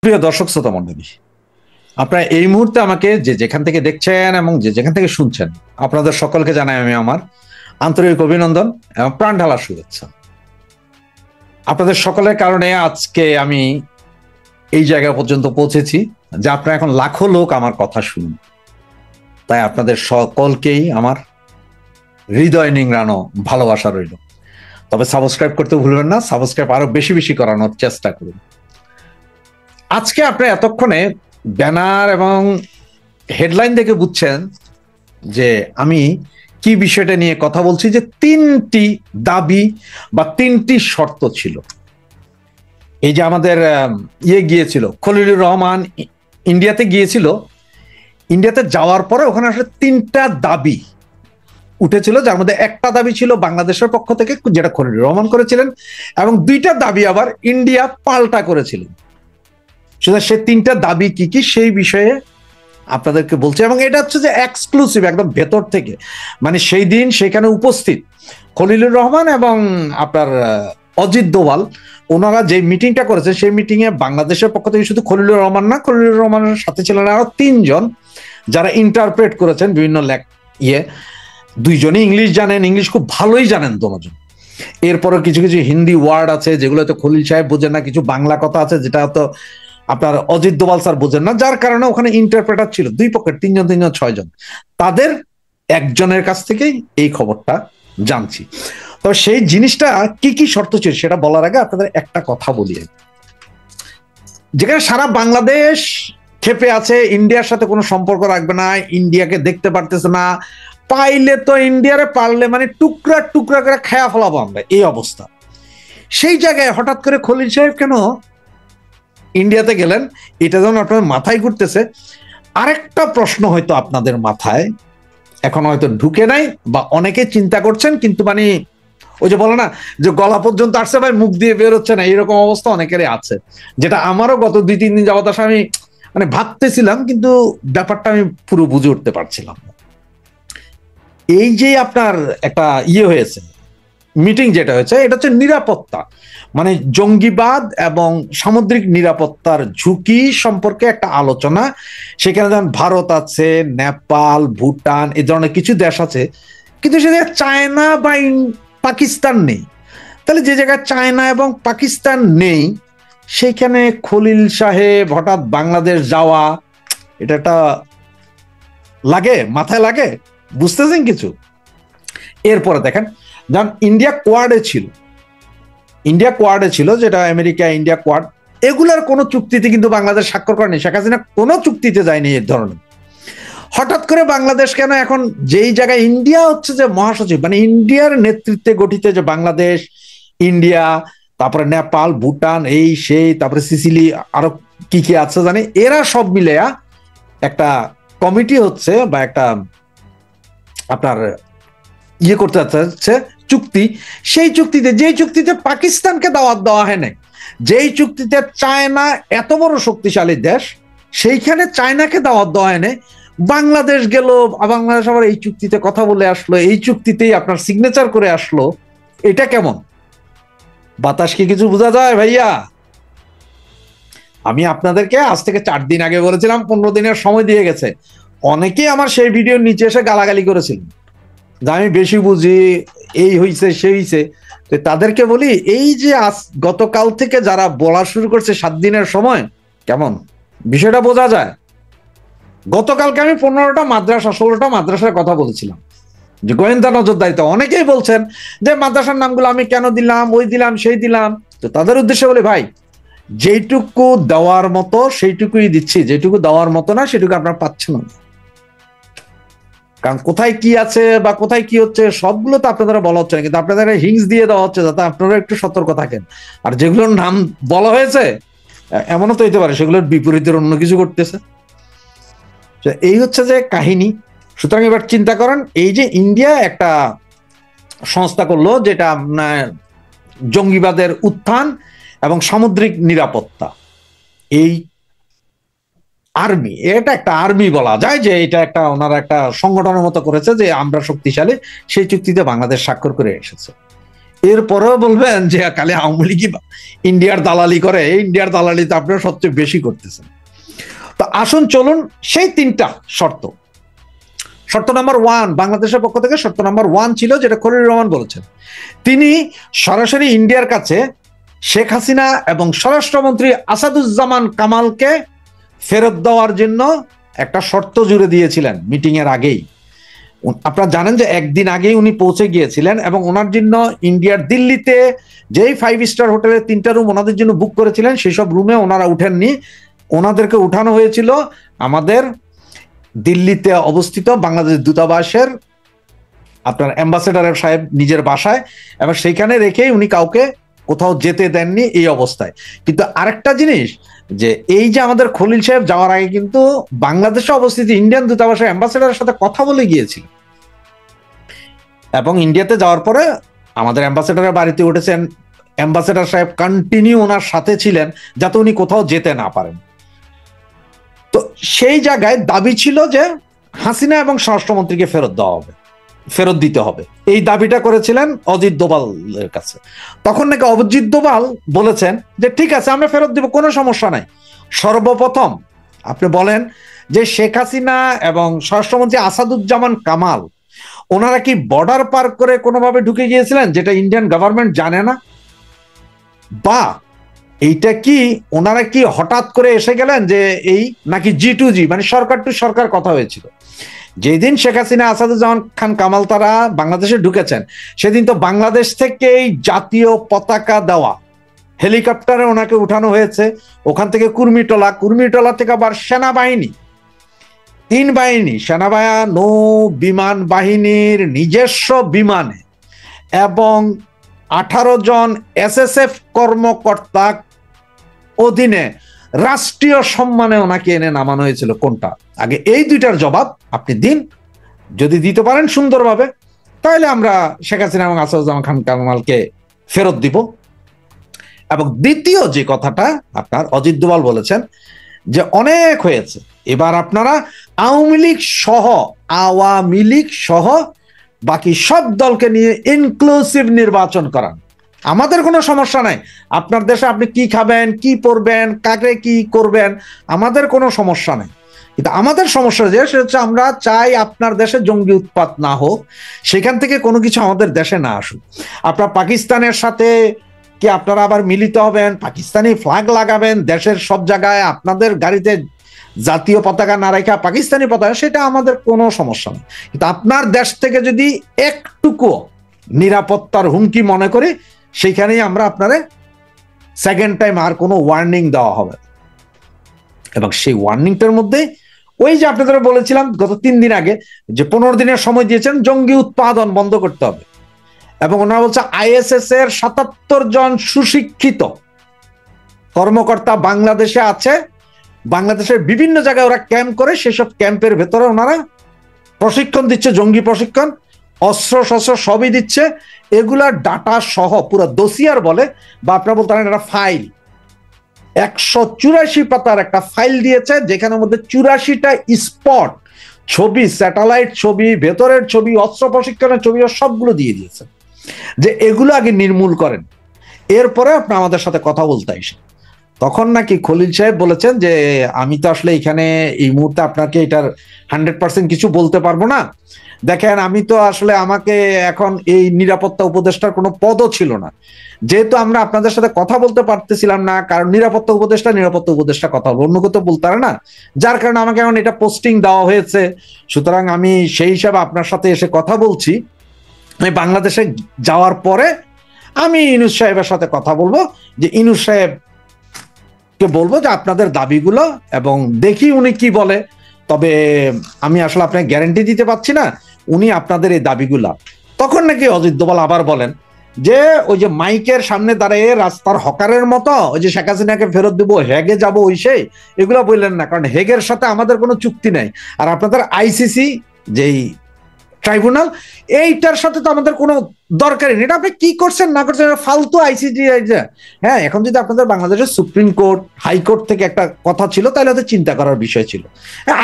প্রিয় দর্শক শ্রোতা মণ্ডলী, আপনারা এই মুহূর্তে আমাকে যে যেখান থেকে দেখছেন এবং যে যেখান থেকে শুনছেন, আপনাদের সকলকে জানাই আমি আমার আন্তরিক অভিনন্দন এবং প্রাণ ঢালা শুভেচ্ছা। আপনাদের সকলের কারণে আজকে আমি এই জায়গা পর্যন্ত পৌঁছেছি যে আপনারা এখন লাখো লোক আমার কথা শুনুন। তাই আপনাদের সকলকেই আমার হৃদয় নিংড়ানো ভালোবাসা রইল। তবে সাবস্ক্রাইব করতে ভুলবেন না, সাবস্ক্রাইব আরো বেশি বেশি করানোর চেষ্টা করুন। আজকে আপনারা এতক্ষণে ব্যানার এবং হেডলাইন দেখে বুঝছেন যে আমি কি বিষয়টা নিয়ে কথা বলছি, যে তিনটি দাবি বা তিনটি শর্ত ছিল। এই যে আমাদের গিয়েছিল খলিলুর রহমান, ইন্ডিয়াতে গিয়েছিল, ইন্ডিয়াতে যাওয়ার পরে ওখানে আসলে তিনটা দাবি উঠেছিল, যার মধ্যে একটা দাবি ছিল বাংলাদেশের পক্ষ থেকে, যেটা খলিলুর রহমান করেছিলেন, এবং দুইটা দাবি আবার ইন্ডিয়া পাল্টা করেছিলেন। সুতরাং সে তিনটা দাবি কি কি সেই বিষয়ে আপনাদেরকে বলছি, এবং এটা হচ্ছে যে এক্সক্লুসিভ, একদম ভেতর থেকে, মানে সেই দিন সেখানে উপস্থিত খলিলুর রহমান এবং আপনার অজিত দোভাল, ওনারা যে মিটিংটা করেছে সেই মিটিং এ বাংলাদেশের পক্ষ থেকে শুধু খলিলুর রহমান না, খলিলুর রহমানের সাথে ছিলেন আরো তিনজন যারা ইন্টারপ্রেট করেছেন বিভিন্ন দুইজনই ইংলিশ জানেন, ইংলিশ খুব ভালোই জানেন দুজন। এরপরে কিছু কিছু হিন্দি ওয়ার্ড আছে যেগুলো তো খলিল সাহেব বোঝেন না, কিছু বাংলা কথা আছে যেটা তো আপনার অজিত দোভাল স্যার বোঝেন না, যার কারণে ওখানে ইন্টারপ্রেটার ছিল দুই পক্ষের তিনজন ছয়জন। তাদের একজনের কাছ থেকেই এই খবরটা জানছি। তো সেই জিনিসটা কি কি শর্ত ছিল সেটা বলার আগে আপনাদের একটা কথা বলি। যেখানে সারা বাংলাদেশ ক্ষেপে আছে, ইন্ডিয়ার সাথে কোনো সম্পর্ক রাখবে না, ইন্ডিয়াকে দেখতে পারতেছে না, পাইলে তো ইন্ডিয়ারে পারলে মানে টুকরা টুকরা করে খেয়া ফেলাবো আমরা, এই অবস্থা। সেই জায়গায় হঠাৎ করে খলিল সাহেব কেন ইন্ডিয়াতে গেলেন, এটা যেমন আপনার মাথায় ঘুরতেছে। আরেকটা প্রশ্ন হয়তো আপনাদের মাথায় এখন হয়তো ঢুকে নাই, বা অনেকে চিন্তা করছেন, কিন্তু মানে ওই যে বলে না যে গলা পর্যন্ত আসছে ভাই মুখ দিয়ে বের হচ্ছে না, এরকম অবস্থা অনেকেরই আছে, যেটা আমারও গত 2-3 দিন যাবত আসলে আমি মানে ভাবতেছিলাম, কিন্তু ব্যাপারটা আমি পুরো বুঝে উঠতে পারছিলাম না। এই যে আপনার একটা হয়েছে, মিটিং যেটা হয়েছে, এটা হচ্ছে নিরাপত্তা, মানে জঙ্গিবাদ এবং সামুদ্রিক নিরাপত্তার ঝুঁকি সম্পর্কে একটা আলোচনা। সেখানে যেমন ভারত আছে, নেপাল, ভুটান, এই ধরনের কিছু দেশ আছে, কিন্তু সে জায়গায় চায়না বা পাকিস্তান নেই। তাহলে যে জায়গায় চায়না এবং পাকিস্তান নেই, সেইখানে খলিল সাহেব হঠাৎ বাংলাদেশ যাওয়া, এটা একটা লাগে, মাথায় লাগে, বুঝতেছেন কিছু? এরপরে দেখেন, যেমন ইন্ডিয়া কোয়াডে ছিল, যেটা আমেরিকা ইন্ডিয়া কোয়াড, এগুলার কোনো চুক্তিতে কিন্তু বাংলাদেশ স্বাক্ষর করেনি, শেখ হাসিনা কোনো চুক্তিতে যায়নি এর ধরনের। হঠাৎ করে বাংলাদেশ কেন এখন, যেই জায়গায় ইন্ডিয়া হচ্ছে যে মহাসচিব, মানে ইন্ডিয়ার নেতৃত্বে গঠিত যে বাংলাদেশ, ইন্ডিয়া, তারপরে নেপাল, ভুটান, এই সেই, তারপরে সিসিলি, আরো কি কি আছে জানি, এরা সব মিলে একটা কমিটি হচ্ছে, বা একটা আপনার করতে যাচ্ছে চুক্তি। সেই চুক্তিতে, যেই চুক্তিতে পাকিস্তানকে দাওয়াত দেওয়া হয় নাই, যেই চুক্তিতে চায়না এত বড় শক্তিশালী দেশ, সেইখানে চায়নাকে দাওয়াত দেওয়া হয় নাই, বাংলাদেশ গেল, বাংলাদেশ আবার এই চুক্তিতে কথা বলে আসলো, এই চুক্তিতেই আপনার সিগনেচার করে আসলো। এটা কেমন? বাতাস কি কিছু বোঝা যায় ভাইয়া? আমি আপনাদেরকে আজ থেকে 4 দিন আগে বলেছিলাম 15 দিনের সময় দিয়ে গেছে। অনেকেই আমার সেই ভিডিওর নিচে এসে গালাগালি করেছিলেন যে আমি বেশি বুঝি, এই হইছে সেই হইছে। তাদেরকে বলি, এই যে গতকাল থেকে যারা বলা শুরু করছে 7 দিনের সময়, কেমন বিষয়টা বোঝা যায়? গতকালকে আমি 15টা মাদ্রাসা 16টা মাদ্রাসার কথা বলেছিলাম, যে গোয়েন্দা নজরদারিতে অনেকেই বলছেন যে মাদ্রাসার নামগুলো আমি কেন দিলাম, ওই দিলাম সেই দিলাম। তো তাদের উদ্দেশ্যে বলি, ভাই যেইটুকু দেওয়ার মতো সেইটুকুই দিচ্ছি, যেটুকু দেওয়ার মতো না সেটুকু আপনারা পাচ্ছেন না। কারণ কোথায় কি আছে বা কোথায় কি হচ্ছে সবগুলো তো আপনাদের বলা হচ্ছে না, কিন্তু আপনাদের হিংস দিয়ে দেওয়া হচ্ছে যাতে আপনারা একটু সতর্ক থাকেন। আর যেগুলোর নাম বলা হয়েছে এমনও তো হইতে পারে সেগুলোর বিপরীতের অন্য কিছু করতেছে। এই হচ্ছে যে কাহিনী। সুতরাং এবার চিন্তা করেন, এই যে ইন্ডিয়া একটা সংস্থা করলো, যেটা জঙ্গিবাদের উত্থান এবং সামুদ্রিক নিরাপত্তা, এই আর্মি, এটা একটা আর্মি বলা যায়, যে এটা একটা ওনারা একটা সংগঠনের মতো করেছে যে আমরা শক্তিশালী, সেই চুক্তিতে বাংলাদেশ স্বাক্ষর করে এসেছে। এরপরেও বলবেন যে খালি আওয়ামী লীগ ইন্ডিয়ার দালালি করে, ইন্ডিয়ার দালালি তো আপনারা সবচেয়ে বেশি করতেছেন। তো আসুন চলুন সেই 3টা শর্ত। শর্ত নাম্বার 1 বাংলাদেশের পক্ষ থেকে শর্ত নাম্বার 1 ছিল যেটা খলিলুর রহমান বলেছেন, তিনি সরাসরি ইন্ডিয়ার কাছে শেখ হাসিনা এবং স্বরাষ্ট্রমন্ত্রী আসাদুজ্জামান কামালকে ফেরত দেওয়ার জন্য একটা শর্ত জুড়ে দিয়েছিলেন মিটিং এর আগেই। আপনারা জানেন যে একদিন আগেই উনি পৌঁছে গিয়েছিলেন এবং ওনার জন্য ইন্ডিয়ার দিল্লিতে যেই 5 স্টার হোটেলে 3টা রুম ওনাদের জন্য বুক করেছিলেন সেই সব রুমে ওনারা উঠেননি, ওনাদেরকে উঠানো হয়েছিল আমাদের দিল্লিতে অবস্থিত বাংলাদেশ দূতাবাসের আপনার অ্যাম্বাসেডারের সাহেব নিজের বাসায়, এবং সেইখানে রেখেই উনি কাউকে কোথাও যেতে দেননি এই অবস্থায়। কিন্তু আরেকটা জিনিস যে এই যে আমাদের খলিল সাহেব যাওয়ার আগে কিন্তু বাংলাদেশে অবস্থিত ইন্ডিয়ান দূতাবাসের অ্যাম্বাসেডারের সাথে কথা বলে গিয়েছিল, এবং ইন্ডিয়াতে যাওয়ার পরে আমাদের অ্যাম্বাসেডারের বাড়িতে উঠেছেন, অ্যাম্বাসেডার সাহেব কন্টিনিউ ওনার সাথে ছিলেন যাতে উনি কোথাও যেতে না পারেন। তো সেই জায়গায় দাবি ছিল যে হাসিনা এবং স্বরাষ্ট্রমন্ত্রীকে ফেরত দিতে হবে, এই দাবিটা করেছিলেন অজিত দোভালের কাছে। তখন নাকি অজিত দোভাল বলেছেন যে ঠিক আছে আমরা ফেরত দিব, কোনো সমস্যা নাই। সর্বপ্রথম আপনি বলেন যে শেখ হাসিনা এবং স্বরাষ্ট্রমন্ত্রী আসাদুজ্জামান কামাল ওনারা কি বর্ডার পার করে কোনোভাবে ঢুকে গিয়েছিলেন যেটা ইন্ডিয়ান গভর্নমেন্ট জানে না? বা এইটা কি ওনারা কি হঠাৎ করে এসে গেলেন যে এই নাকি G2G মানে সরকার টু সরকার কথা হয়েছিল? যেদিন শেখ হাসিনা আসাদুজ্জামান খান কামাল তারা বাংলাদেশে ঢুকেছেন সেদিন তো বাংলাদেশ থেকেই জাতীয় পতাকা দেওয়া হেলিকপ্টারে ওনাকে উঠানো হয়েছে, ওখান থেকে কুর্মিটোলা থেকে আবার সেনাবাহিনী 3 বাহিনী সেনাবাহিনী নৌ বিমান বাহিনীর নিজস্ব বিমানে এবং 18 জন SSF কর্মকর্তা অধীনে রাষ্ট্রীয় সম্মানে ওনাকে এনে নামানো হয়েছিল। কোনটা আগে? এই 2টার জবাব আপনি দিন, যদি দিতে পারেন সুন্দরভাবে তাহলে আমরা শেখ হাসিনা এবং আসাদুজ্জামান খান কামালকে ফেরত দিব। এবং দ্বিতীয় যে কথাটা আপনার অজিত দোভাল বলেছেন যে অনেক হয়েছে, এবার আপনারা আওয়ামী লীগ সহ বাকি সব দলকে নিয়ে ইনক্লুসিভ নির্বাচন করান, আমাদের কোনো সমস্যা নাই। আপনার দেশে আপনি কি খাবেন, কি পরবেন, কাকে কি করবেন, আমাদের কোনো সমস্যা নাই। কিন্তু আমাদের সমস্যা যে সেটা হচ্ছে আমরা চাই আপনার দেশে জঙ্গি উৎপাত না হোক, সেখান থেকে কোনো কিছু আমাদের দেশে না আসুক। আপনার পাকিস্তানের সাথে কি আপনারা আবার মিলিত হবেন, পাকিস্তানি ফ্ল্যাগ লাগাবেন দেশের সব জায়গায়, আপনাদের গাড়িতে জাতীয় পতাকা না রেখা পাকিস্তানি পতাকা, সেটা আমাদের কোনো সমস্যা নেই। কিন্তু আপনার দেশ থেকে যদি একটুকু নিরাপত্তার হুমকি মনে করি সেইখানেই আমরা আপনারে সেকেন্ড টাইম আর কোনো ওয়ার্নিং দেওয়া হবে। এবং সেই ওয়ার্নিংটার মধ্যে ওই যে আপনাদের বলেছিলাম গত 3 দিন আগে যে 15 দিনের সময় দিয়েছেন জঙ্গি উৎপাদন বন্ধ করতে হবে, এবং ওনারা বলছে ISS এর 77 জন সুশিক্ষিত কর্মকর্তা বাংলাদেশে আছে, বাংলাদেশের বিভিন্ন জায়গায় ওরা ক্যাম্প করে, সেসব ক্যাম্পের ভেতরে ওনারা প্রশিক্ষণ দিচ্ছে, জঙ্গি প্রশিক্ষণ, অস্ত্র শস্ত্র সবই দিচ্ছে। এগুলার ডাটা সহ পুরো দোসিয়ার বলে বা আপনারা বলতে পারেন একটা ফাইল, 184 পাতার একটা ফাইল দিয়েছে যেখানের মধ্যে 84টা স্পট ছবি, স্যাটেলাইট ছবি, ভেতরের ছবি, অস্ত্র প্রশিক্ষণের ছবি সবগুলো দিয়ে দিয়েছে যে এগুলো আগে নির্মূল করেন, এরপরে আপনি আমাদের সাথে কথা বলতে আসেন। তখন নাকি খলিল সাহেব বলেছেন যে আমি তো আসলে এখানে এই মুহূর্তে আপনাকে এটার 100% কিছু বলতে পারবো না, দেখেন আমি তো আসলে আমাকে এখন এই নিরাপত্তা উপদেষ্টার কোনো পদও ছিল না, যেহেতু আমরা আপনাদের সাথে কথা বলতে পারতেছিলাম না, কারণ নিরাপত্তা উপদেষ্টা কথা বলবো, অন্য কোথাও বলতে পারে না, যার কারণে আমাকে এখন এটা পোস্টিং দেওয়া হয়েছে। সুতরাং আমি সেই হিসাবে আপনার সাথে এসে কথা বলছি। আমি বাংলাদেশে যাওয়ার পরে আমি ইউনূস সাহেবের সাথে কথা বলবো, যে ইউনূস সাহেবকে বলবো যে আপনাদের দাবিগুলো, এবং দেখি উনি কি বলে। তবে আমি আসলে আপনাকে গ্যারান্টি দিতে পারছি না উনি আপনাদের এই দাবিগুলা। তখন নাকি অজিত দোভাল আবার বলেন যে ওই যে মাইকের সামনে দাঁড়িয়ে রাস্তার হকারের মতো ওই যে শেখ হাসিনাকে ফেরত দেবো, হেগে যাবো, ওই সেই এগুলো বললেন না, কারণ হেগের সাথে আমাদের কোনো চুক্তি নাই, আর আপনাদের ICC যেই ট্রাইব্যুনাল এইটার সাথে তো আমাদের কোনো দরকারই নেই। এটা আপনি কি করছেন না করছেন ফালতু ICC। হ্যাঁ, এখন যদি আপনাদের বাংলাদেশের সুপ্রিম কোর্ট, হাইকোর্ট থেকে একটা কথা ছিল তাহলে হয়তো চিন্তা করার বিষয় ছিল।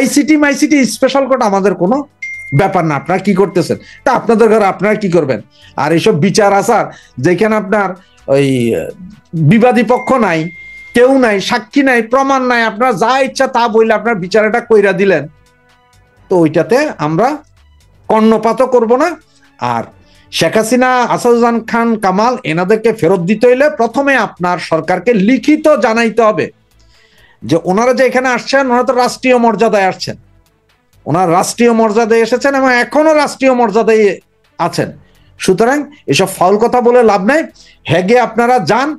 ICT স্পেশাল কোর্ট আমাদের কোনো ব্যাপার না, আপনারা কি করতেছেন তা আপনাদের ঘরে আপনারা কি করবেন। আর এইসব বিচার আচার যেখানে আপনার ওই বিবাদী পক্ষ নাই, কেউ নাই, সাক্ষী নাই, প্রমাণ নাই, আপনার যা ইচ্ছা তা বইলে আপনার বিচারটা কইরা দিলেন, তো ওইটাতে আমরা কর্ণপাতও করব না। আর শেখ হাসিনা, আসাদুজ্জামান খান কামাল এনাদেরকে ফেরত দিতে হইলে প্রথমে আপনার সরকারকে লিখিত জানাইতে হবে যে ওনারা যে এখানে আসছেন ওনারা তো রাষ্ট্রীয় মর্যাদায় আসছেন, ওনার রাষ্ট্রীয় মর্যাদায় এসেছেন এবং এখনো রাষ্ট্রীয় মর্যাদায় আছেন। সুতরাং এসব ফাউল কথা বলে লাভ নাই। হেগে আপনারা যান,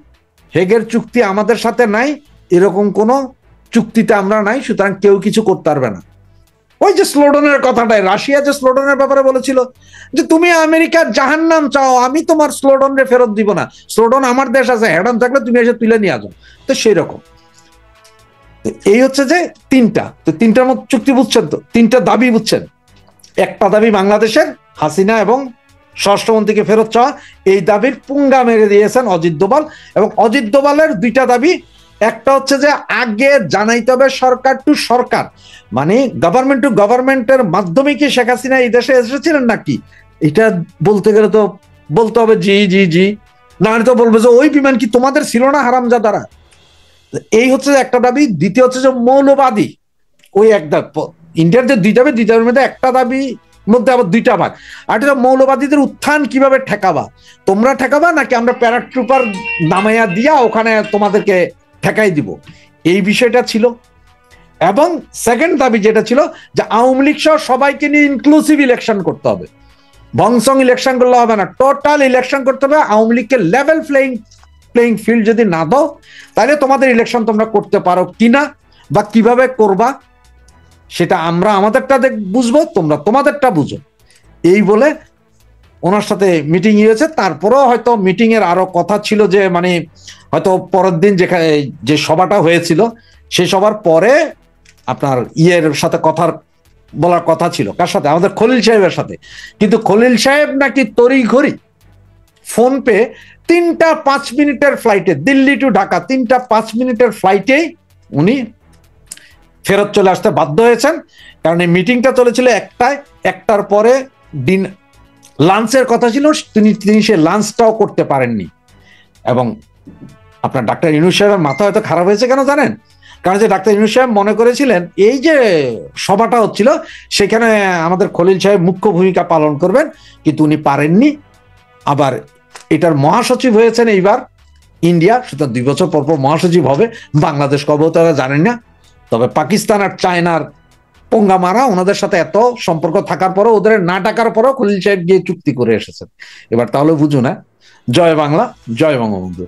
হেগের চুক্তি আমাদের সাথে নাই, এরকম কোনো চুক্তিতে আমরা নাই, সুতরাং কেউ কিছু করতে পারবে না। ওই যে স্লোডনের কথাটাই, রাশিয়া যে স্লোডনের ব্যাপারে বলেছিল যে তুমি আমেরিকার জাহান্নাম চাও, আমি তোমার স্লোডনরে ফেরত দিব না, স্লোডন আমার দেশ আছে, হ্যাডন থাকলে তুমি এসে তুলে নিয়ে আসো। তো সেই রকম এই হচ্ছে যে তিনটার মতো চুক্তি বুঝছেন, তো তিনটা দাবি বুঝছেন। একটা দাবি বাংলাদেশের হাসিনা এবং স্বরাষ্ট্রমন্ত্রীকে ফেরত চাওয়া, এই দাবির পুঙ্গা মেরে দিয়েছেন অজিত দোভাল। এবং অজিত দোভালের দুইটা দাবি, একটা হচ্ছে যে আগে জানাইতে হবে সরকার টু সরকার, মানে গভর্নমেন্ট টু গভর্নমেন্টের মাধ্যমে কি শেখ হাসিনা এই দেশে এসেছিলেন নাকি, এটা বলতে গেলে তো বলতে হবে জি জি জি, না তো বলবে যে ওই বিমান কি তোমাদের ছিল না হারামজাদারা। এই হচ্ছে একটা দাবি। দ্বিতীয় হচ্ছে যে মৌলবাদী, ওই এক ইন্ডিয়ার যে দুই দাবি, দুই দাবির মধ্যে একটা দাবি মধ্যে আবার দুইটা ভাগ। আর এটা মৌলবাদীদের উত্থান কিভাবে ঠেকাবা, তোমরা ঠেকাবা নাকি আমরা প্যারাট্রুপার নামাইয়া দিয়া ওখানে তোমাদেরকে ঠেকাই দিব, এই বিষয়টা ছিল। এবং সেকেন্ড দাবি যেটা ছিল যে আওয়ামী লীগ সহ সবাইকে নিয়ে ইনক্লুসিভ ইলেকশন করতে হবে, ভংসং ইলেকশন করলে হবে না, টোটাল ইলেকশন করতে হবে। আওয়ামী লীগকে লেভেল প্লেইং ফিল্ড যদি না দাও তাহলে তোমাদের ইলেকশন তোমরা করতে পারো কিনা বা কিভাবে করবা সেটা আমরা আমাদেরটা বুঝবো, তোমরা তোমাদেরটা বুঝো, এই বলে ওনার সাথে মিটিং হয়েছে। তারপরেও হয়তো মিটিং এর আরো কথা ছিল যে মানে হয়তো পরের দিন যেখানে যে সভাটা হয়েছিল সেই সভার পরে আপনার ইয়ের সাথে বলার কথা ছিল, কার সাথে, আমাদের খলিল সাহেবের সাথে। কিন্তু খলিল সাহেব নাকি তড়িঘড়ি ফোন পে 3টা 5 মিনিটের ফ্লাইটে, দিল্লি টু ঢাকা 3টা 5 মিনিটের ফ্লাইটেই উনি ফেরত চলে আসতে বাধ্য হয়েছেন। কারণ এই মিটিংটা চলেছিল একটার পরে দিন লাঞ্চের কথা ছিল, তিনি সে লাঞ্চটাও করতে পারেননি। এবং আপনার ডাক্তার ইউনূস সাহেবের মাথা হয়তো খারাপ হয়েছে কেন জানেন, কারণ যে ডাক্তার ইউনূস সাহেব মনে করেছিলেন এই যে সভাটা হচ্ছিল সেখানে আমাদের খলিল সাহেব মুখ্য ভূমিকা পালন করবেন, কিন্তু উনি পারেননি। আবার এটার মহাসচিব হয়েছেন এইবার ইন্ডিয়া, সুতরাং 2 বছর পর মহাসচিব হবে। বাংলাদেশ কবে তারা জানেন না, তবে পাকিস্তান আর চায়নার পঙ্গা মারা, ওনাদের সাথে এত সম্পর্ক থাকার পরও, ওদের না ডাকার পরও খলিল সাহেব গিয়ে চুক্তি করে এসেছেন। এবার তাহলে বুঝুন, জয় বাংলা, জয় বঙ্গবন্ধু।